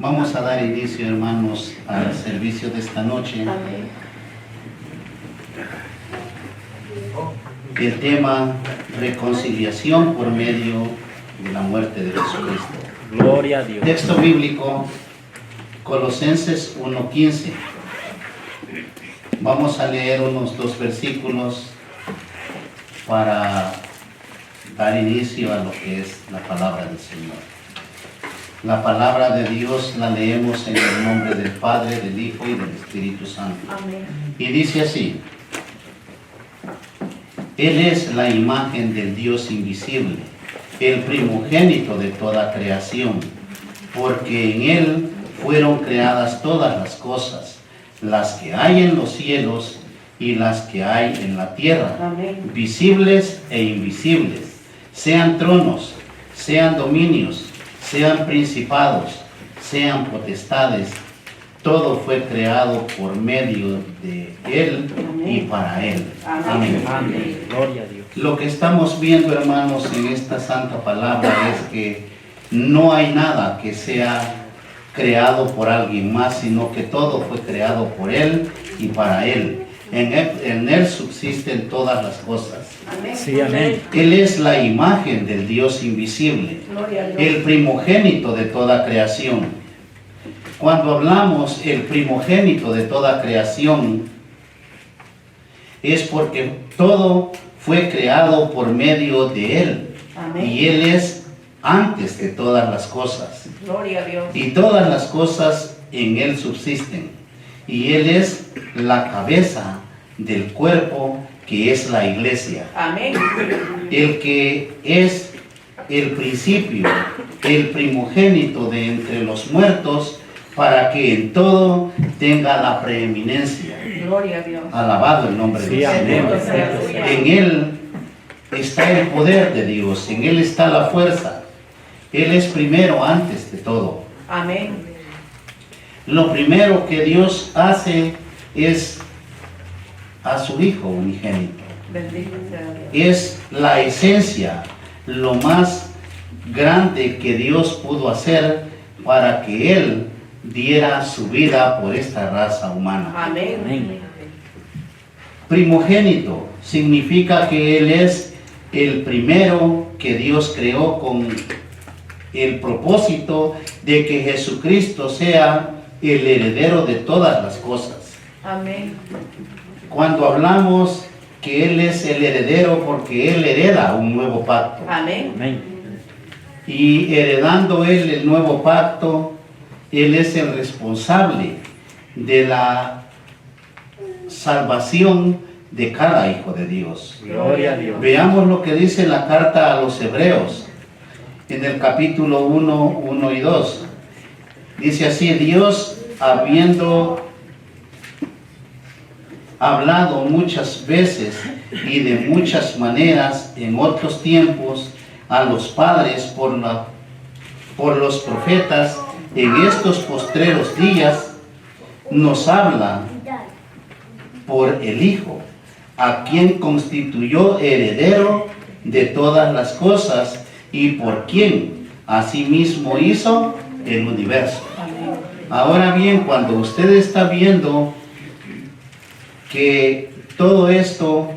Vamos a dar inicio, hermanos, al servicio de esta noche. Amén. El tema, reconciliación por medio de la muerte de Jesucristo. Gloria a Dios. Texto bíblico, Colosenses 1:15. Vamos a leer unos 2 versículos para dar inicio a lo que es la palabra del Señor. La palabra de Dios la leemos en el nombre del Padre, del Hijo y del Espíritu Santo. Amén. Y dice así: Él es la imagen del Dios invisible, el primogénito de toda creación, porque en Él fueron creadas todas las cosas, las que hay en los cielos y las que hay en la tierra, Amén. visibles e invisibles, sean tronos, sean dominios, sean principados, sean potestades. Todo fue creado por medio de Él y para Él. Amén. Amén. Gloria a Dios. Lo que estamos viendo, hermanos, en esta santa palabra es que no hay nada que sea creado por alguien más, sino que todo fue creado por Él y para Él. En Él subsisten todas las cosas. Amén. Sí, amén. Él es la imagen del Dios invisible, Gloria a Dios. el primogénito de toda creación. Cuando hablamos el primogénito de toda creación, es porque todo fue creado por medio de Él. Amén. Y Él es antes de todas las cosas. Gloria a Dios. Y todas las cosas en Él subsisten. Y Él es la cabeza del cuerpo que es la iglesia. Amén. El que es el principio, el primogénito de entre los muertos, para que en todo tenga la preeminencia. Gloria a Dios. Alabado el nombre Sí, del amén. Señor. En Él está el poder de Dios, en Él está la fuerza. Él es primero antes de todo. Amén. Lo primero que Dios hace es a su Hijo unigénito. Bendito sea Dios. Es la esencia, lo más grande que Dios pudo hacer para que Él diera su vida por esta raza humana. Amén. Amén. Primogénito significa que Él es el primero que Dios creó con el propósito de que Jesucristo sea el heredero de todas las cosas. Amén. Cuando hablamos que Él es el heredero, porque Él hereda un nuevo pacto. Amén. Amén. Y heredando Él el nuevo pacto, Él es el responsable de la salvación de cada hijo de Dios. Gloria a Dios. Veamos lo que dice la carta a los Hebreos, en el capítulo 1 y 2. Dice así: Dios, habiendo hablado muchas veces y de muchas maneras en otros tiempos a los padres por los profetas, en estos postreros días nos habla por el Hijo, a quien constituyó heredero de todas las cosas y por quien asimismo hizo el universo. Amén. Ahora bien, cuando usted está viendo que todo esto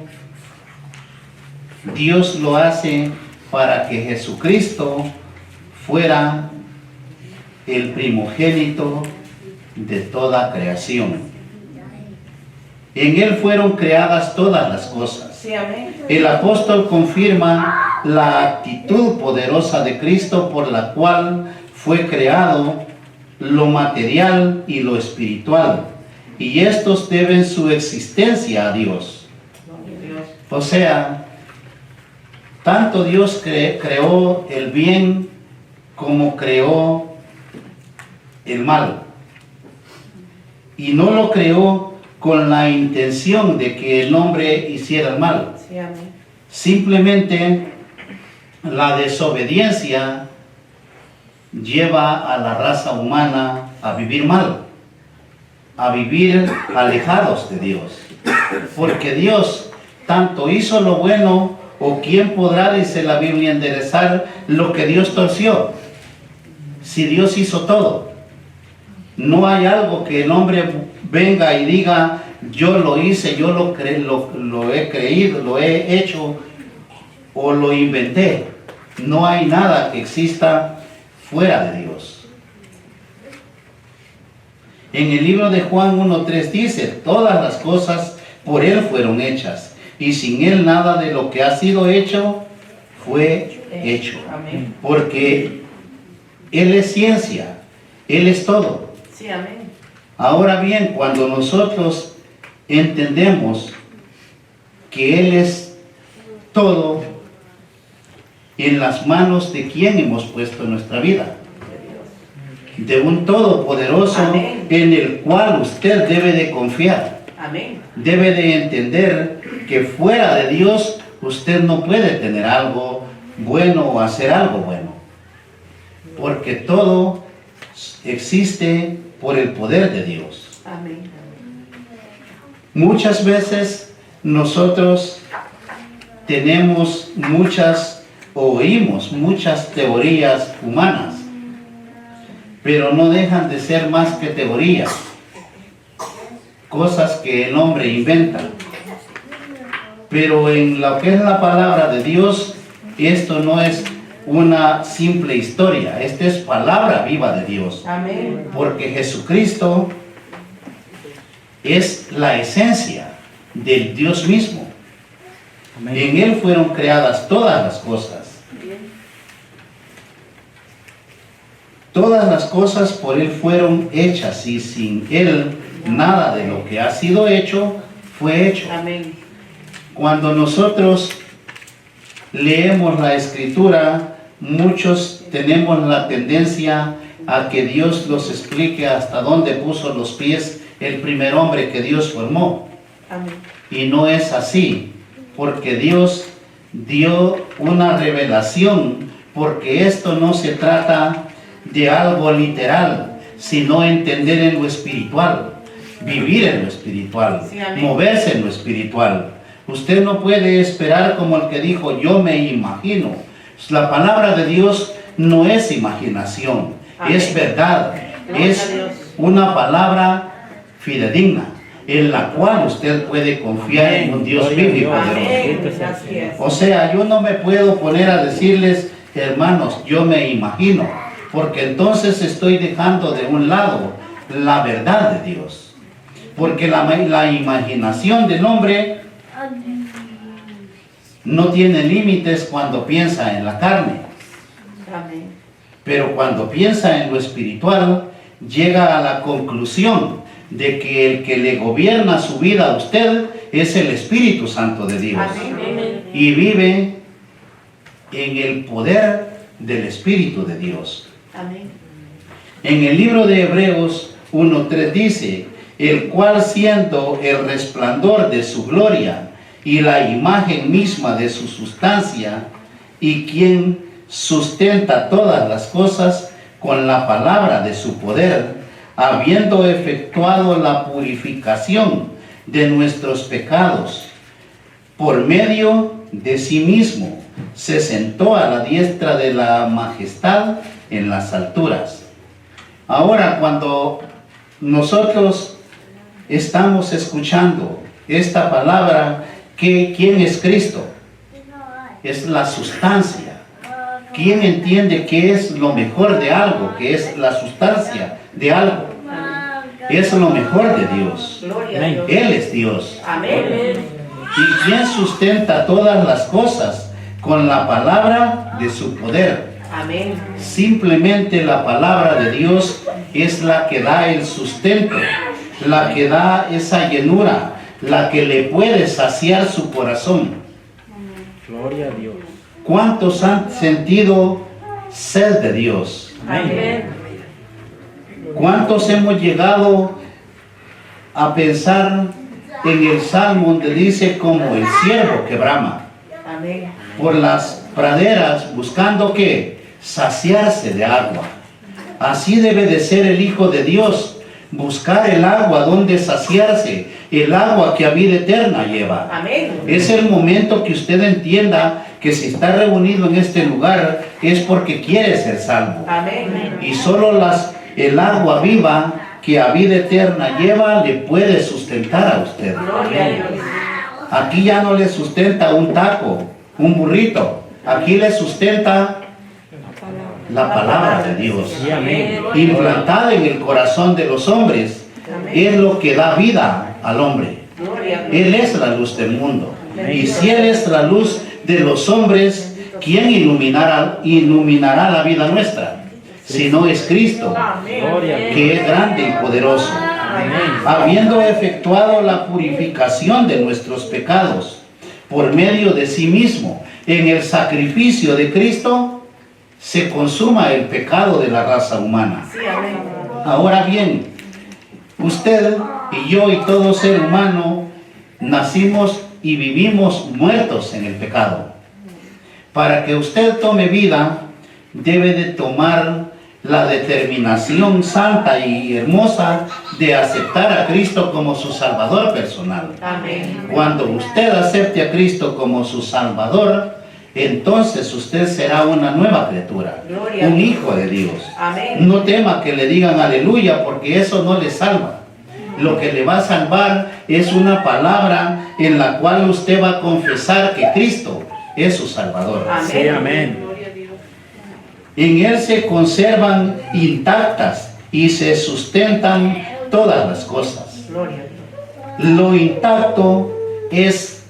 Dios lo hace para que Jesucristo fuera el primogénito de toda creación. En Él fueron creadas todas las cosas. Sí, amén. El apóstol confirma la actitud poderosa de Cristo por la cual fue creado lo material y lo espiritual, y estos deben su existencia a Dios. Gloria a Dios. O sea, tanto Dios creó el bien como creó el mal. Y no lo creó con la intención de que el hombre hiciera el mal. Sí, amén. Simplemente la desobediencia lleva a la raza humana a vivir mal, a vivir alejados de Dios. Porque Dios tanto hizo lo bueno, o quién podrá, dice la Biblia, enderezar lo que Dios torció. Si Dios hizo todo. No hay algo que el hombre venga y diga, yo lo hice, yo lo he creído, lo he hecho o lo inventé. No hay nada que exista fuera de Dios. En el libro de Juan 1:3 dice, todas las cosas por Él fueron hechas, y sin Él nada de lo que ha sido hecho fue hecho. Amén. Porque Él es ciencia, Él es todo. Sí, amén. Ahora bien, cuando nosotros entendemos que Él es todo, en las manos de quien hemos puesto nuestra vida, de un todopoderoso Amén. en el cual usted debe de confiar, Amén. debe de entender que fuera de Dios usted no puede tener algo bueno o hacer algo bueno, porque todo existe por el poder de Dios. Amén. Muchas veces nosotros tenemos oímos muchas teorías humanas, pero no dejan de ser más que teorías, cosas que el hombre inventa. Pero en lo que es la palabra de Dios, esto no es una simple historia, esta es palabra viva de Dios. Amén. Porque Jesucristo es la esencia del Dios mismo. Amén. En Él fueron creadas todas las cosas. Todas las cosas por Él fueron hechas y sin Él nada de lo que ha sido hecho fue hecho. Amén. Cuando nosotros leemos la Escritura, muchos tenemos la tendencia a que Dios los explique hasta dónde puso los pies el primer hombre que Dios formó. Amén. Y no es así, porque Dios dio una revelación, porque esto no se trata de algo literal, sino entender en lo espiritual, vivir en lo espiritual, Sí, amén. moverse en lo espiritual. Usted no puede esperar como el que dijo, yo me imagino. La palabra de Dios no es imaginación, Amén. es verdad, Gloria a es Dios. una palabra fidedigna, en la cual usted puede confiar en un Dios Gloria a vivo y Dios. poderoso. Amén. Así es. O sea, yo no me puedo poner a decirles, hermanos, yo me imagino, porque entonces estoy dejando de un lado la verdad de Dios. Porque la imaginación del hombre no tiene límites cuando piensa en la carne, Amén. pero cuando piensa en lo espiritual, llega a la conclusión de que el que le gobierna su vida a usted es el Espíritu Santo de Dios. Amén. Y vive en el poder del Espíritu de Dios. Amén. En el libro de Hebreos 1:3 dice, el cual siendo el resplandor de su gloria y la imagen misma de su sustancia, y quien sustenta todas las cosas con la palabra de su poder, habiendo efectuado la purificación de nuestros pecados, por medio de sí mismo, se sentó a la diestra de la majestad en las alturas. Ahora, cuando nosotros estamos escuchando esta palabra, ¿quién es Cristo? Es la sustancia. ¿Quién entiende qué es lo mejor de algo? ¿Qué es la sustancia de algo? Es lo mejor de Dios. Gloria a Amén. Dios. Él es Dios. Amén. ¿Y quién sustenta todas las cosas? Con la palabra de su poder. Amén. Simplemente la palabra de Dios es la que da el sustento, la que da esa llenura, la que le puede saciar su corazón. Gloria a Dios. ¿Cuántos han sentido sed de Dios? Amén. ¿Cuántos hemos llegado a pensar en el Salmo donde dice como el ciervo que brama Amén. por las praderas buscando qué? Saciarse de agua? Así debe de ser el Hijo de Dios, buscar el agua donde saciarse, el agua que a vida eterna lleva. Amén. Es el momento que usted entienda que si está reunido en este lugar es porque quiere ser salvo. Amén. Y solo el agua viva que a vida eterna lleva le puede sustentar a usted. Gloria a Dios. Aquí ya no le sustenta un taco, un burrito. Aquí le sustenta la palabra de Dios. Sí, amén. Implantada en el corazón de los hombres, es lo que da vida al hombre. Gloria a Dios. Él es la luz del mundo. Y si Él es la luz de los hombres, ¿quién iluminará la vida nuestra? Si no es Cristo, Gloria a Dios. que es grande y poderoso. Habiendo efectuado la purificación de nuestros pecados por medio de sí mismo en el sacrificio de Cristo, se consuma el pecado de la raza humana. Sí, amén. Ahora bien, usted y yo y todo ser humano nacimos y vivimos muertos en el pecado. Para que usted tome vida, debe de tomar la determinación santa y hermosa de aceptar a Cristo como su Salvador personal. Amén. Cuando usted acepte a Cristo como su Salvador, entonces usted será una nueva criatura, Gloria a un Dios. hijo de Dios. Amén. No tema que le digan aleluya, porque eso no le salva. Lo que le va a salvar es una palabra en la cual usted va a confesar que Cristo es su Salvador. Sí, amén. En Él se conservan intactas y se sustentan todas las cosas. Gloria a Dios. Lo intacto es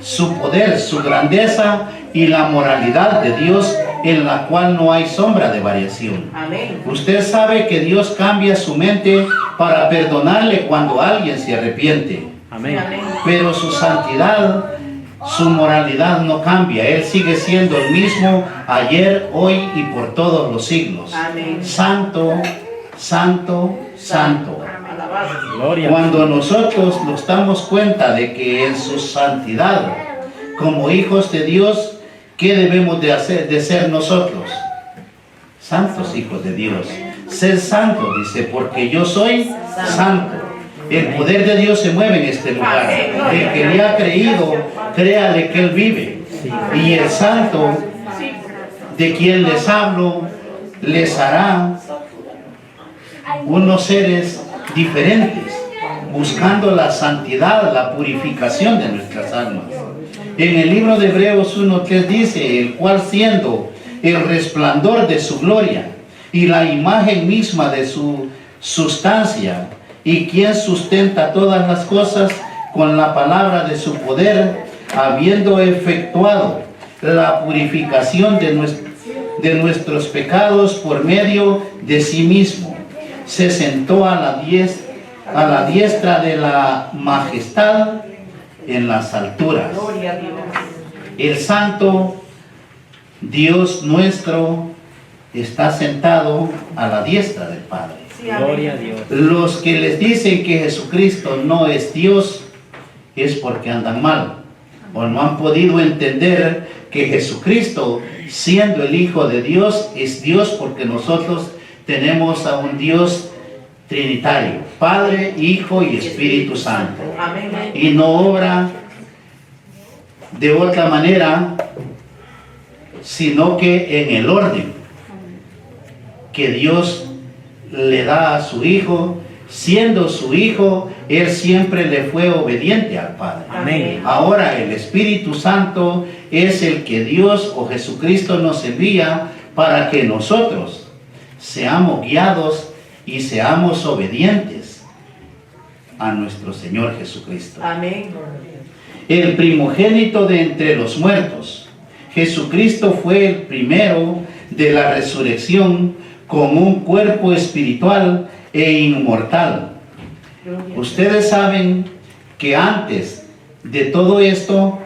su poder, su grandeza y la moralidad de Dios, en la cual no hay sombra de variación. Amén. Usted sabe que Dios cambia su mente para perdonarle cuando alguien se arrepiente. Amén. Pero su santidad, su moralidad no cambia. Él sigue siendo el mismo ayer, hoy y por todos los siglos. Amén. Santo, santo, santo. Alabanza. Gloria. Cuando nosotros nos damos cuenta de que en su santidad, como hijos de Dios, ¿qué debemos de hacer, de ser nosotros? Santos hijos de Dios. Ser santo, dice, porque yo soy santo. El poder de Dios se mueve en este lugar. El que le ha creído, créale que Él vive. Y el santo, de quien les hablo, les hará unos seres diferentes, buscando la santidad, la purificación de nuestras almas. En el libro de Hebreos 1:3 dice, el cual siendo el resplandor de su gloria y la imagen misma de su sustancia, y quien sustenta todas las cosas con la palabra de su poder, habiendo efectuado la purificación de nuestros pecados por medio de sí mismo, se sentó a la diestra de la majestad en las alturas. Gloria a Dios. El santo Dios nuestro está sentado a la diestra del Padre. Sí, amén. Gloria a Dios. Los que les dicen que Jesucristo no es Dios es porque andan mal o no han podido entender que Jesucristo, siendo el Hijo de Dios, es Dios, porque nosotros tenemos a un Dios trinitario, Padre, Hijo y Espíritu Santo, Amén. y no obra de otra manera sino que en el orden que Dios le da a su Hijo. Siendo su Hijo, Él siempre le fue obediente al Padre. Amén. Ahora el Espíritu Santo es el que Dios o Jesucristo nos envía para que nosotros seamos guiados y seamos obedientes a nuestro Señor Jesucristo. Amén. El primogénito de entre los muertos. Jesucristo fue el primero de la resurrección con un cuerpo espiritual e inmortal. Ustedes saben que antes de todo esto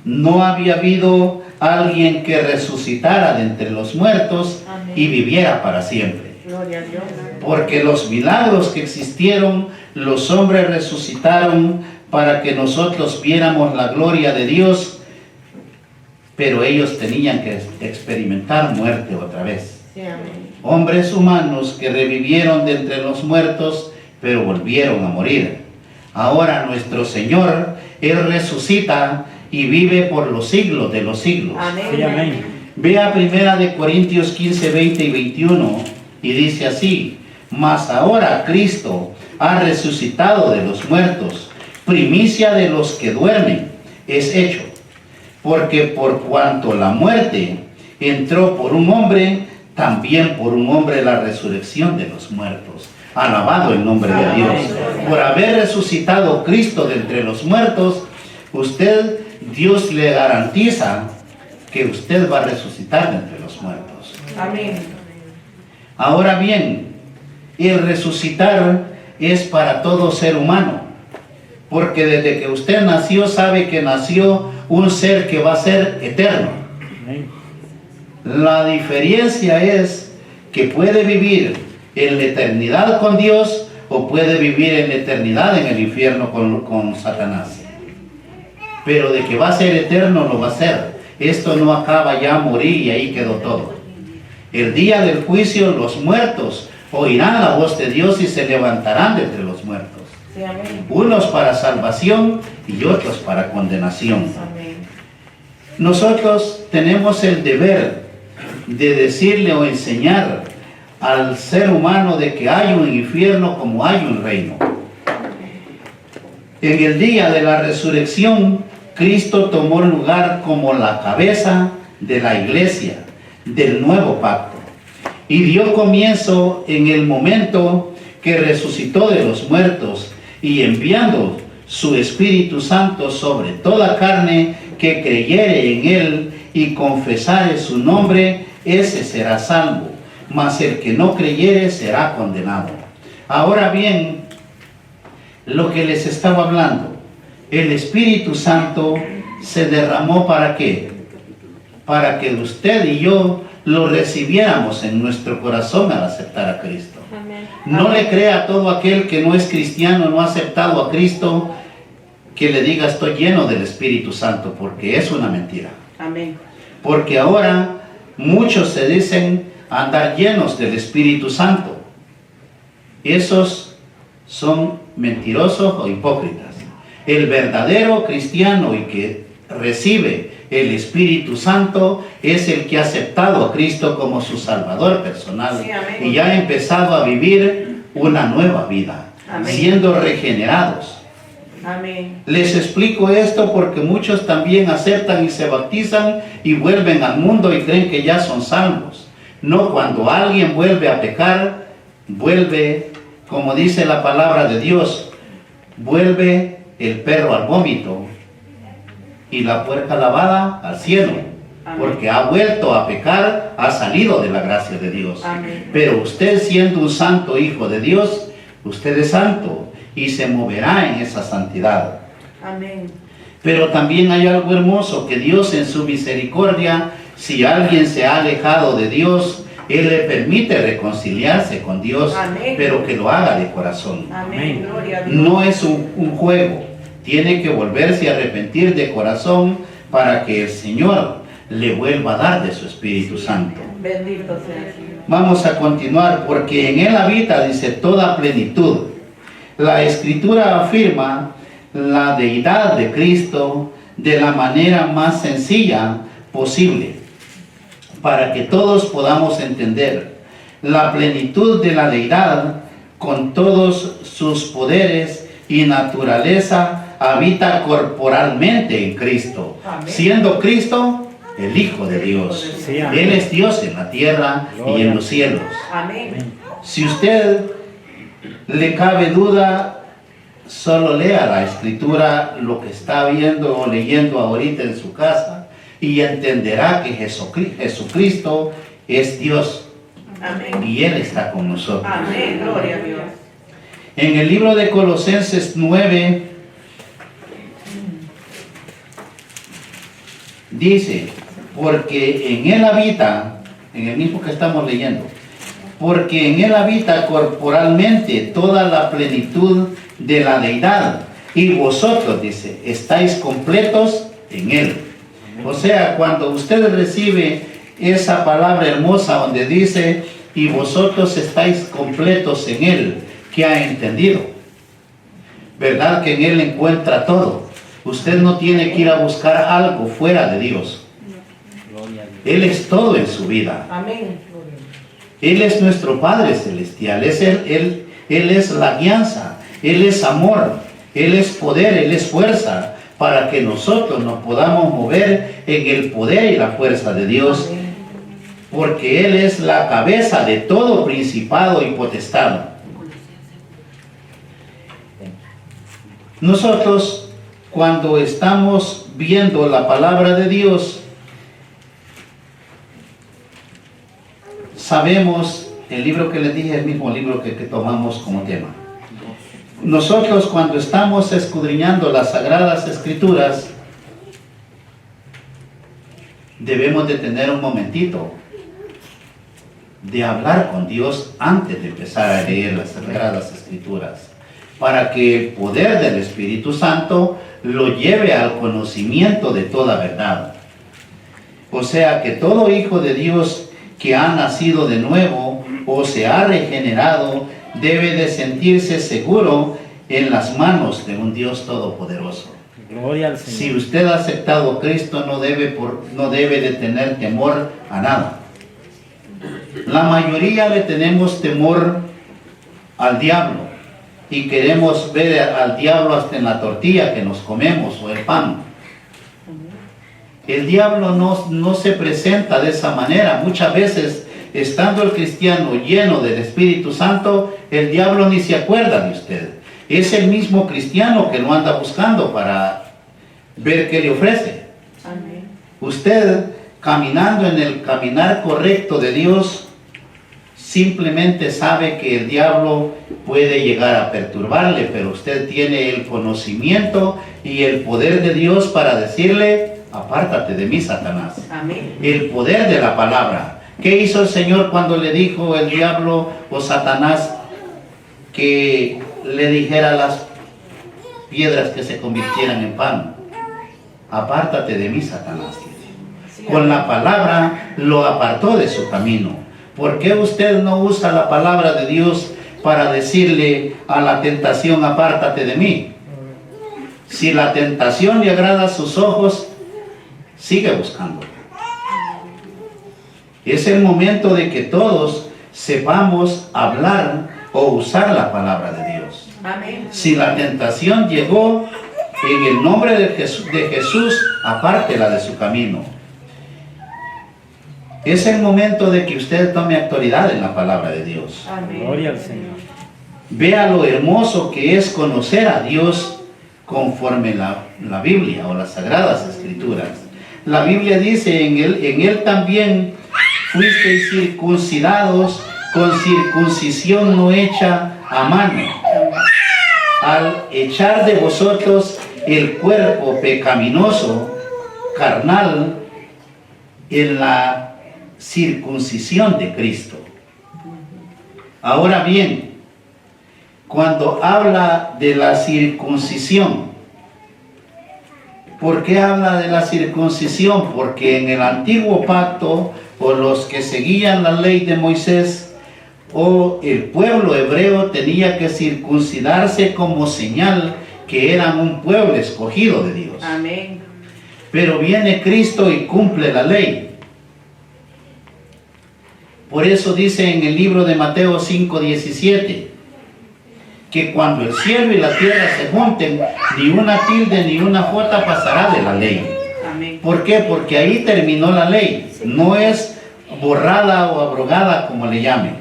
no había habido alguien que resucitara de entre los muertos y viviera para siempre. Gloria a Dios. Porque los milagros que existieron, los hombres resucitaron para que nosotros viéramos la gloria de Dios, pero ellos tenían que experimentar muerte otra vez. Sí, amén. Hombres humanos que revivieron de entre los muertos, pero volvieron a morir. Ahora nuestro Señor, Él resucita y vive por los siglos de los siglos. Amén. Sí, amén. Vea 1 Corintios 15, 20 y 21 y dice así: mas ahora Cristo ha resucitado de los muertos, primicia de los que duermen, es hecho. Porque por cuanto la muerte entró por un hombre, también por un hombre la resurrección de los muertos. Alabado el nombre de Dios. Por haber resucitado Cristo de entre los muertos, Dios le garantiza que usted va a resucitar de entre los muertos. Amén. Ahora bien, el resucitar es para todo ser humano, porque desde que usted nació sabe que nació un ser que va a ser eterno. La diferencia es que puede vivir en la eternidad con Dios o puede vivir en la eternidad en el infierno con Satanás. Pero de que va a ser eterno, lo va a ser. Esto no acaba ya a morir y ahí quedó todo. El día del juicio los muertos oirán la voz de Dios y se levantarán de entre los muertos. Sí, amén. Unos para salvación y otros para condenación. Amén. Nosotros tenemos el deber de decirle o enseñar al ser humano de que hay un infierno como hay un reino. En el día de la resurrección, Cristo tomó lugar como la cabeza de la iglesia, del nuevo pacto, y dio comienzo en el momento que resucitó de los muertos y enviando su Espíritu Santo sobre toda carne que creyere en él y confesare su nombre, ese será salvo, mas el que no creyere será condenado. Ahora bien, lo que les estaba hablando, el Espíritu Santo se derramó ¿para qué? Para que usted y yo lo recibiéramos en nuestro corazón al aceptar a Cristo. Amén. No le crea a todo aquel que no es cristiano, no ha aceptado a Cristo, que le diga estoy lleno del Espíritu Santo, porque es una mentira. Amén. Porque ahora muchos se dicen andar llenos del Espíritu Santo. Esos son mentirosos o hipócritas. El verdadero cristiano y que recibe el Espíritu Santo es el que ha aceptado a Cristo como su Salvador personal. Sí, amén. Y ya ha empezado a vivir una nueva vida, Amén. siendo regenerados. Amén. Les explico esto porque muchos también aceptan y se bautizan y vuelven al mundo y creen que ya son salvos. No, cuando alguien vuelve a pecar, vuelve, como dice la palabra de Dios, vuelve el perro al vómito y la puerca lavada al cielo. Amén. Porque ha vuelto a pecar, ha salido de la gracia de Dios. Amén. Pero usted, siendo un santo hijo de Dios, usted es santo y se moverá en esa santidad. Amén. Pero también hay algo hermoso, que Dios en su misericordia, si alguien se ha alejado de Dios, Él le permite reconciliarse con Dios, Amén. pero que lo haga de corazón. Amén. Gloria a Dios. No es un juego, tiene que volverse a arrepentir de corazón para que el Señor le vuelva a dar de su Espíritu Santo. Bendito sea el Señor. Vamos a continuar, porque en Él habita, dice, toda plenitud. La Escritura afirma la deidad de Cristo de la manera más sencilla posible, para que todos podamos entender. La plenitud de la deidad, con todos sus poderes y naturaleza, habita corporalmente en Cristo, Amén. siendo Cristo el Hijo de Dios. Sí, amén. Él es Dios en la tierra y en los cielos. Amén. Si usted le cabe duda, solo lea la Escritura, lo que está viendo o leyendo ahorita en su casa, y entenderá que Jesucristo es Dios Amén. y Él está con nosotros. Amén. Gloria a Dios. En el libro de Colosenses 9 dice, porque en Él habita, en el mismo que estamos leyendo, porque en Él habita corporalmente toda la plenitud de la deidad, y vosotros, dice, estáis completos en Él. O sea, cuando usted recibe esa palabra hermosa donde dice, y vosotros estáis completos en Él, ¿qué ha entendido? ¿Verdad que en Él encuentra todo? Usted no tiene que ir a buscar algo fuera de Dios. Gloria a Dios. Él es todo en su vida. Amén. Él es nuestro Padre Celestial. Él es la guianza. Él es amor. Él es poder. Él es fuerza. Para que nosotros nos podamos mover en el poder y la fuerza de Dios. Amén. Porque Él es la cabeza de todo principado y potestad. Nosotros, cuando estamos viendo la palabra de Dios, sabemos, el libro que les dije es el mismo libro que tomamos como tema. Nosotros, cuando estamos escudriñando las Sagradas Escrituras, debemos de tener un momentito de hablar con Dios antes de empezar a leer las Sagradas Escrituras, para que el poder del Espíritu Santo lo lleve al conocimiento de toda verdad. O sea que todo hijo de Dios que ha nacido de nuevo o se ha regenerado debe de sentirse seguro en las manos de un Dios todopoderoso. Gloria al Si Señor. usted ha aceptado a Cristo, no debe de tener temor a nada. La mayoría le tenemos temor al diablo y queremos ver al diablo hasta en la tortilla que nos comemos o el pan. El diablo no se presenta de esa manera. Muchas veces, estando el cristiano lleno del Espíritu Santo, el diablo ni se acuerda de usted. Es el mismo cristiano que lo anda buscando para ver qué le ofrece. Amén. Usted, caminando en el caminar correcto de Dios, simplemente sabe que el diablo puede llegar a perturbarle, pero usted tiene el conocimiento y el poder de Dios para decirle: apártate de mí, Satanás. Amén. El poder de la palabra. ¿Qué hizo el Señor cuando le dijo el diablo o Satanás que le dijera a las piedras que se convirtieran en pan? Apártate de mí, Satanás. Sí, Con la palabra lo apartó de su camino. ¿Por qué usted no usa la palabra de Dios para decirle a la tentación: apártate de mí? Si la tentación le agrada a sus ojos, sigue buscando. Es el momento de que todos sepamos hablar o usar la palabra de Dios. Amén. Si la tentación llegó, en el nombre de Jesús, apártela de su camino. Es el momento de que usted tome autoridad en la palabra de Dios. Amén. Gloria al Señor. Vea lo hermoso que es conocer a Dios conforme la Biblia o las Sagradas Escrituras. La Biblia dice: en él también fuisteis circuncidados con circuncisión no hecha a mano, al echar de vosotros el cuerpo pecaminoso, carnal, en la circuncisión de Cristo. Ahora bien, cuando habla de la circuncisión, ¿por qué habla de la circuncisión? Porque en el antiguo pacto, o los que seguían la ley de Moisés, o el pueblo hebreo tenía que circuncidarse como señal que eran un pueblo escogido de Dios. Amén. Pero viene Cristo y cumple la ley. Por eso dice en el libro de Mateo 5:17, que cuando el cielo y la tierra se junten, ni una tilde ni una jota pasará de la ley. Amén. ¿Por qué? Porque ahí terminó la ley. No es borrada o abrogada, como le llamen.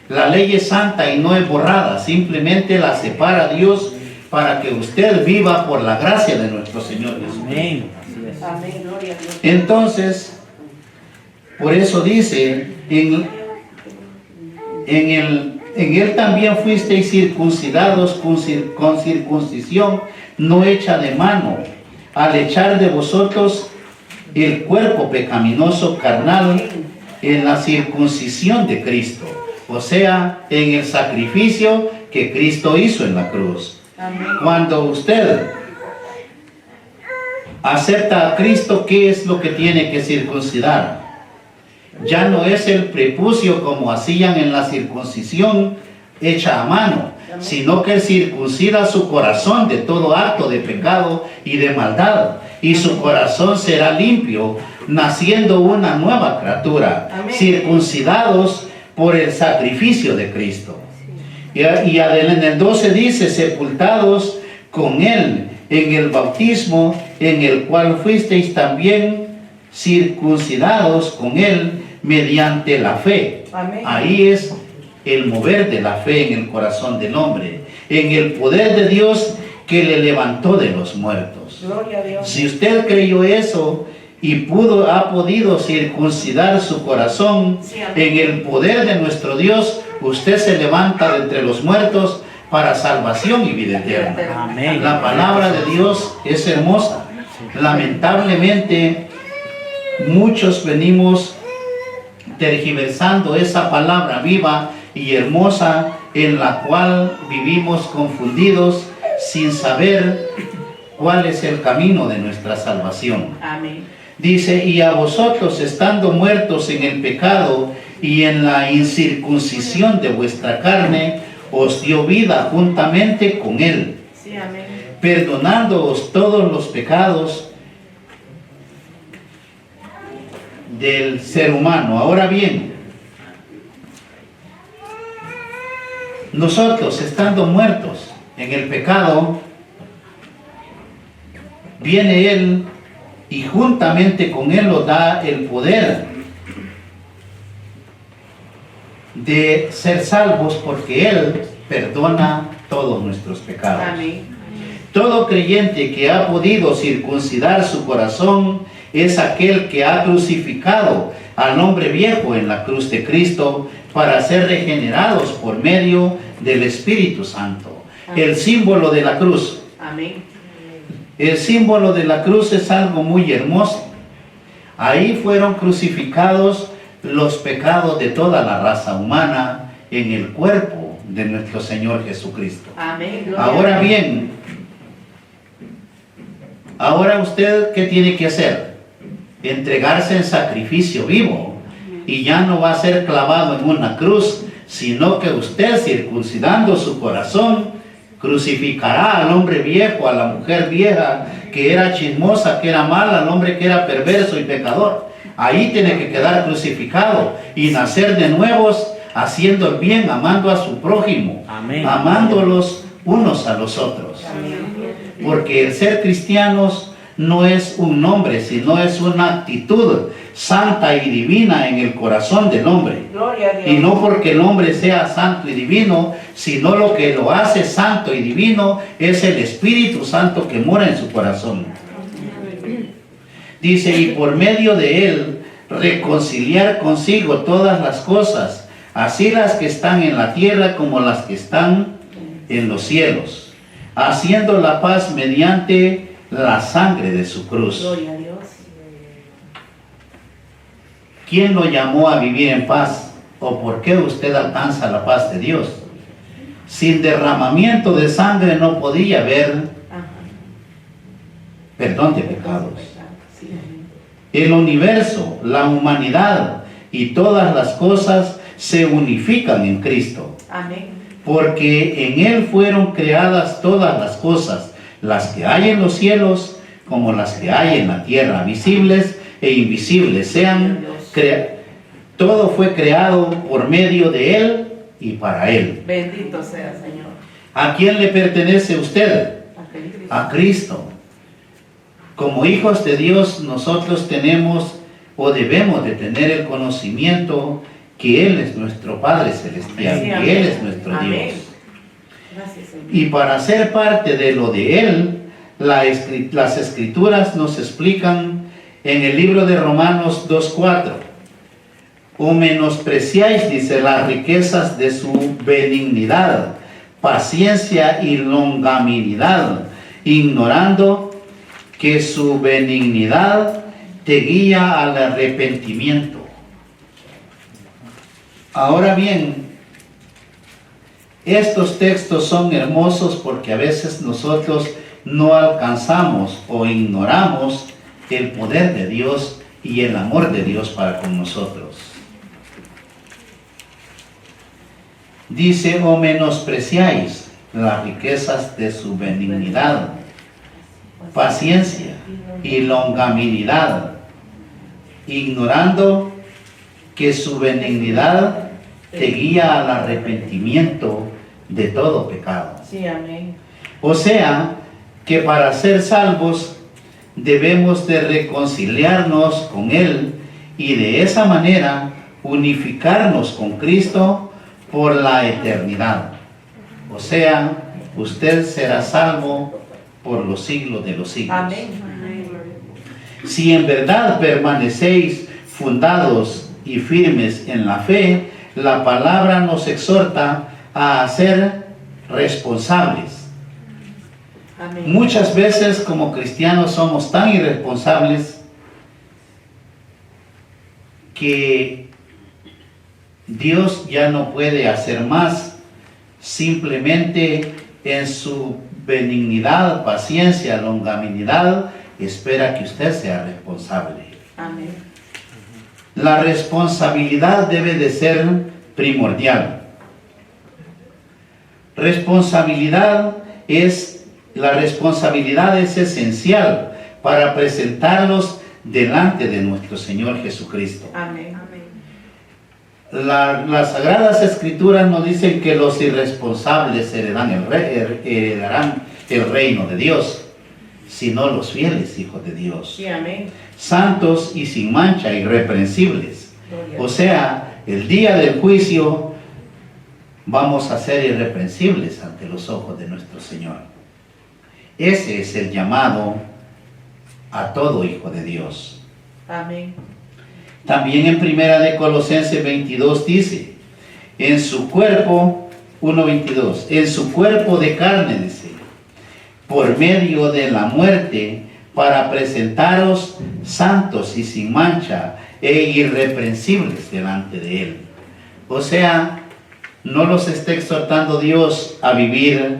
La ley es santa y no es borrada. Simplemente la separa Dios para que usted viva por la gracia de nuestro Señor Jesús. Amén. Así es. Amén. Gloria a Dios. Entonces, por eso dice, en él también fuisteis circuncidados con circuncisión no hecha de mano, al echar de vosotros el cuerpo pecaminoso carnal en la circuncisión de Cristo, o sea, en el sacrificio que Cristo hizo en la cruz. Amén. Cuando usted acepta a Cristo, ¿qué es lo que tiene que circuncidar? Ya no es el prepucio como hacían en la circuncisión hecha a mano, sino que circuncida su corazón de todo acto de pecado y de maldad, y su corazón será limpio, naciendo una nueva criatura, Amén. circuncidados por el sacrificio de Cristo. Y en el 12 dice, sepultados con Él en el bautismo, en el cual fuisteis también circuncidados con Él mediante la fe. Amén. Ahí es el mover de la fe en el corazón del hombre, en el poder de Dios que le levantó de los muertos. Gloria a Dios. Si usted creyó eso y ha podido circuncidar su corazón Sí, amén. en el poder de nuestro Dios, usted se levanta de entre los muertos para salvación y vida eterna. Amén. La palabra de Dios es hermosa. Lamentablemente, muchos venimos tergiversando esa palabra viva y hermosa, en la cual vivimos confundidos sin saber cuál es el camino de nuestra salvación. Amén. Dice, y a vosotros, estando muertos en el pecado y en la incircuncisión de vuestra carne, os dio vida juntamente con Él, Sí, amén. perdonándoos todos los pecados del ser humano. Ahora bien, nosotros, estando muertos en el pecado, viene Él y juntamente con Él nos da el poder de ser salvos, porque Él perdona todos nuestros pecados. Amén. Todo creyente que ha podido circuncidar su corazón es aquel que ha crucificado al hombre viejo en la cruz de Cristo para ser regenerados por medio del Espíritu Santo. El símbolo de la cruz. Amén. El símbolo de la cruz es algo muy hermoso. Ahí fueron crucificados los pecados de toda la raza humana en el cuerpo de nuestro Señor Jesucristo. Amén. Gloria Ahora a Dios. bien, ahora usted, ¿qué tiene que hacer? Entregarse en sacrificio vivo, y ya no va a ser clavado en una cruz, sino que usted, circuncidando su corazón, crucificará al hombre viejo, a la mujer vieja que era chismosa, que era mala, al hombre que era perverso y pecador. Ahí tiene que quedar crucificado y nacer de nuevos, haciendo el bien, amando a su prójimo, Amén. amándolos unos a los otros. Porque el ser cristianos no es un nombre, sino es una actitud santa y divina en el corazón del hombre. Gloria a Dios. Y no porque el hombre sea santo y divino, sino lo que lo hace santo y divino es el Espíritu Santo que mora en su corazón. Dice, y por medio de él reconciliar consigo todas las cosas, así las que están en la tierra como las que están en los cielos, haciendo la paz mediante la sangre de su cruz. Gloria a Dios. ¿Quién lo llamó a vivir en paz? ¿O por qué usted alcanza la paz de Dios? Sin derramamiento de sangre no podía haber Ajá. perdón de pecados. Sí, amén. El universo, la humanidad y todas las cosas se unifican en Cristo, Amén. porque en Él fueron creadas todas las cosas, las que hay en los cielos como las que hay en la tierra, visibles e invisibles. Todo fue creado por medio de Él y para Él. Bendito sea, Señor. ¿A quién le pertenece usted? A Cristo. A Cristo. Como hijos de Dios, nosotros tenemos o debemos de tener el conocimiento que Él es nuestro Padre Celestial, Sí, que amén. Él es nuestro Amén. Dios. Gracias, Señor. Y para ser parte de lo de Él, las Escrituras nos explican en el libro de Romanos 2:4. O menospreciáis, dice, las riquezas de su benignidad, paciencia y longanimidad, ignorando que su benignidad te guía al arrepentimiento. Ahora bien, estos textos son hermosos porque a veces nosotros no alcanzamos o ignoramos el poder de Dios y el amor de Dios para con nosotros. Dice, o menospreciáis las riquezas de su benignidad, paciencia y longanimidad, ignorando que su benignidad te guía al arrepentimiento de todo pecado. Sí, amén. O sea, que para ser salvos debemos de reconciliarnos con Él y de esa manera unificarnos con Cristo por la eternidad. O sea, usted será salvo por los siglos de los siglos. Amén. Si en verdad permanecéis fundados y firmes en la fe, la palabra nos exhorta a ser responsables. Amén. Muchas veces como cristianos somos tan irresponsables que Dios ya no puede hacer más. Simplemente en su benignidad, paciencia, longanimidad, espera que usted sea responsable. Amén. La responsabilidad debe de ser primordial. La responsabilidad es esencial para presentarlos delante de nuestro Señor Jesucristo. Amén. Las Sagradas Escrituras nos dicen que los irresponsables heredarán el reino de Dios, sino los fieles hijos de Dios, Sí, amén. santos y sin mancha, irreprensibles. Gloria. O sea, el día del juicio vamos a ser irreprensibles ante los ojos de nuestro Señor. Ese es el llamado a todo hijo de Dios. Amén. También en Primera de Colosenses 22 dice, en su cuerpo, 1:22, en su cuerpo de carne, dice, por medio de la muerte, para presentaros santos y sin mancha e irreprensibles delante de Él. O sea, no los está exhortando Dios a vivir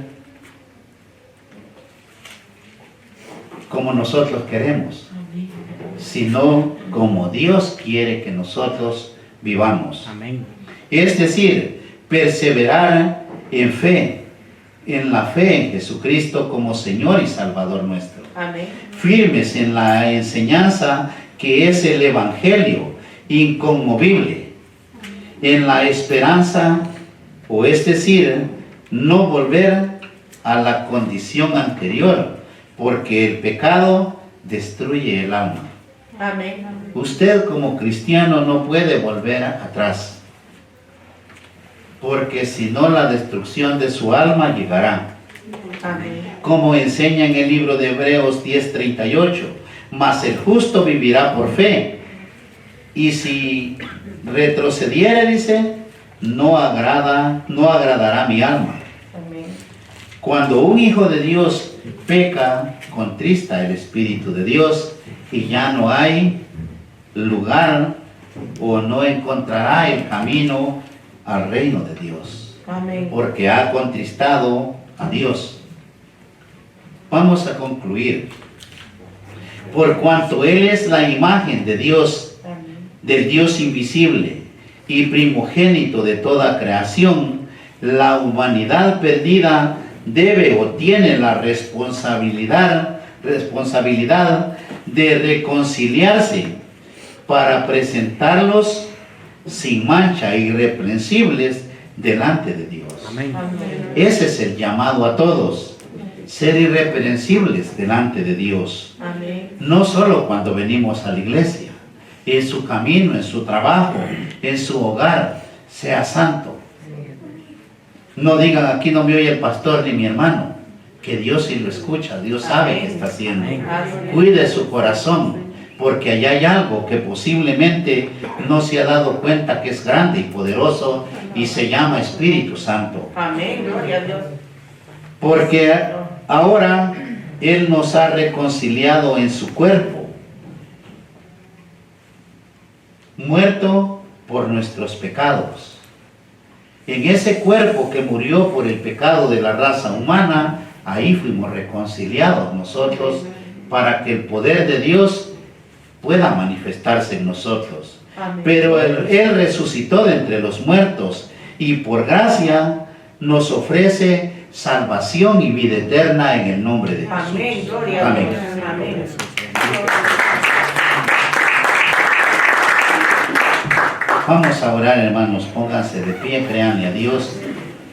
como nosotros queremos, sino como Dios quiere que nosotros vivamos. Amén. Es decir, perseverar en fe, en la fe en Jesucristo como Señor y Salvador nuestro. Amén. Firmes en la enseñanza que es el Evangelio, inconmovible, en la esperanza, o es decir, no volver a la condición anterior, porque el pecado destruye el alma. Amén. Usted como cristiano no puede volver atrás, porque si no la destrucción de su alma llegará. Amén. Como enseña en el libro de Hebreos 10:38, mas el justo vivirá por fe, y si retrocediere, dice, no agradará mi alma. Amén. Cuando un hijo de Dios peca, contrista el Espíritu de Dios y ya no hay lugar o no encontrará el camino al reino de Dios, Amén. porque ha contristado a Dios. Vamos a concluir. Por cuanto Él es la imagen de Dios, Amén. del Dios invisible y primogénito de toda creación, la humanidad perdida debe o tiene la responsabilidad de reconciliarse para presentarlos sin mancha, irreprensibles delante de Dios. Amén. Amén. Ese es el llamado a todos, ser irreprensibles delante de Dios. Amén. No solo cuando venimos a la iglesia, en su camino, en su trabajo, en su hogar, sea santo. No digan, aquí no me oye el pastor ni mi hermano, que Dios sí lo escucha, Dios sabe qué está haciendo. Amén. Cuide su corazón, porque allá hay algo que posiblemente no se ha dado cuenta que es grande y poderoso y se llama Espíritu Santo. Amén. Gloria a Dios. Porque ahora Él nos ha reconciliado en su cuerpo, muerto por nuestros pecados. En ese cuerpo que murió por el pecado de la raza humana, ahí fuimos reconciliados nosotros para que el poder de Dios pueda manifestarse en nosotros. Amén. Pero Él resucitó de entre los muertos y por gracia nos ofrece salvación y vida eterna en el nombre de Jesús. Amén. Gloria a Amén. Dios. Amén. Vamos a orar, hermanos, pónganse de pie, créanle a Dios.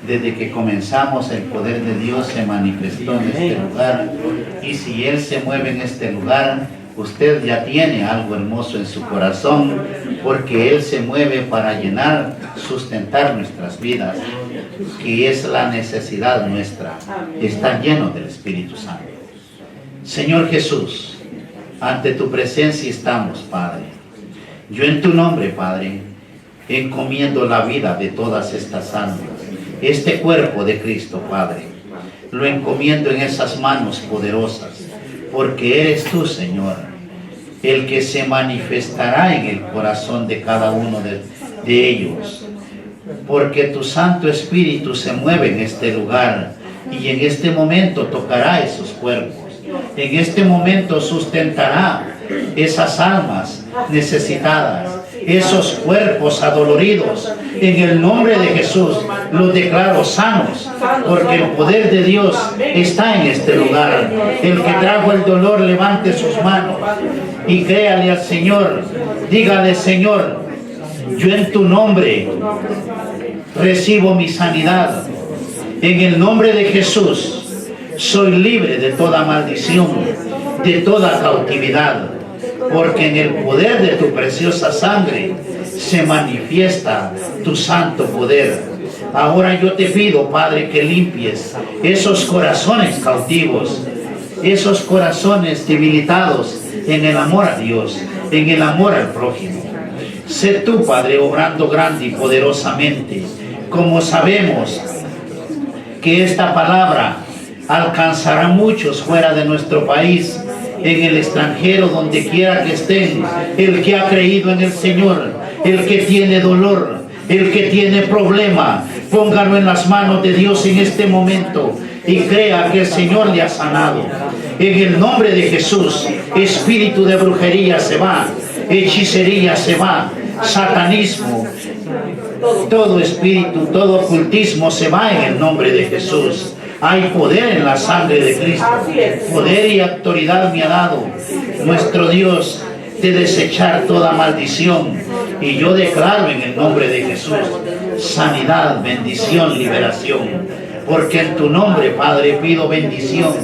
Desde que comenzamos, el poder de Dios se manifestó en este lugar. Y si Él se mueve en este lugar, usted ya tiene algo hermoso en su corazón, porque Él se mueve para llenar, sustentar nuestras vidas, que es la necesidad nuestra, estar lleno del Espíritu Santo. Señor Jesús, ante tu presencia estamos, Padre. Yo en tu nombre, Padre, encomiendo la vida de todas estas almas, este cuerpo de Cristo, Padre. Lo encomiendo en esas manos poderosas, porque eres tú, Señor, el que se manifestará en el corazón de cada uno de ellos, porque tu Santo Espíritu se mueve en este lugar y en este momento tocará esos cuerpos. En este momento sustentará esas almas necesitadas, esos cuerpos adoloridos. En el nombre de Jesús los declaro sanos, porque el poder de Dios está en este lugar. El que trajo el dolor, levante sus manos y créale al Señor. Dígale: Señor, yo en tu nombre recibo mi sanidad. En el nombre de Jesús soy libre de toda maldición, de toda cautividad, porque en el poder de tu preciosa sangre se manifiesta tu santo poder. Ahora yo te pido, Padre, que limpies esos corazones cautivos, esos corazones debilitados en el amor a Dios, en el amor al prójimo. Sé tú, Padre, obrando grande y poderosamente, como sabemos que esta palabra alcanzará a muchos fuera de nuestro país, en el extranjero, donde quiera que estén. El que ha creído en el Señor, el que tiene dolor, el que tiene problema, póngalo en las manos de Dios en este momento y crea que el Señor le ha sanado. En el nombre de Jesús, espíritu de brujería se va, hechicería se va, satanismo, todo espíritu, todo ocultismo se va en el nombre de Jesús. Hay poder en la sangre de Cristo. Poder y autoridad me ha dado nuestro Dios de desechar toda maldición. Y yo declaro en el nombre de Jesús sanidad, bendición, liberación. Porque en tu nombre, Padre, pido bendición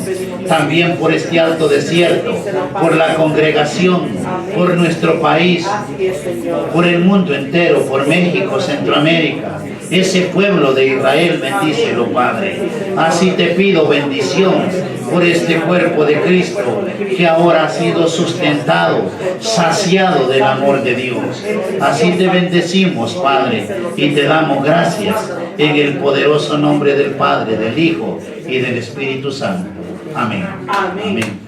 también por este alto desierto, por la congregación, por nuestro país, por el mundo entero, por México, Centroamérica, ese pueblo de Israel. Bendícelo, Padre. Así te pido bendición por este cuerpo de Cristo, que ahora ha sido sustentado, saciado del amor de Dios. Así te bendecimos, Padre, y te damos gracias en el poderoso nombre del Padre, del Hijo y del Espíritu Santo. Amén. Amén. Amén.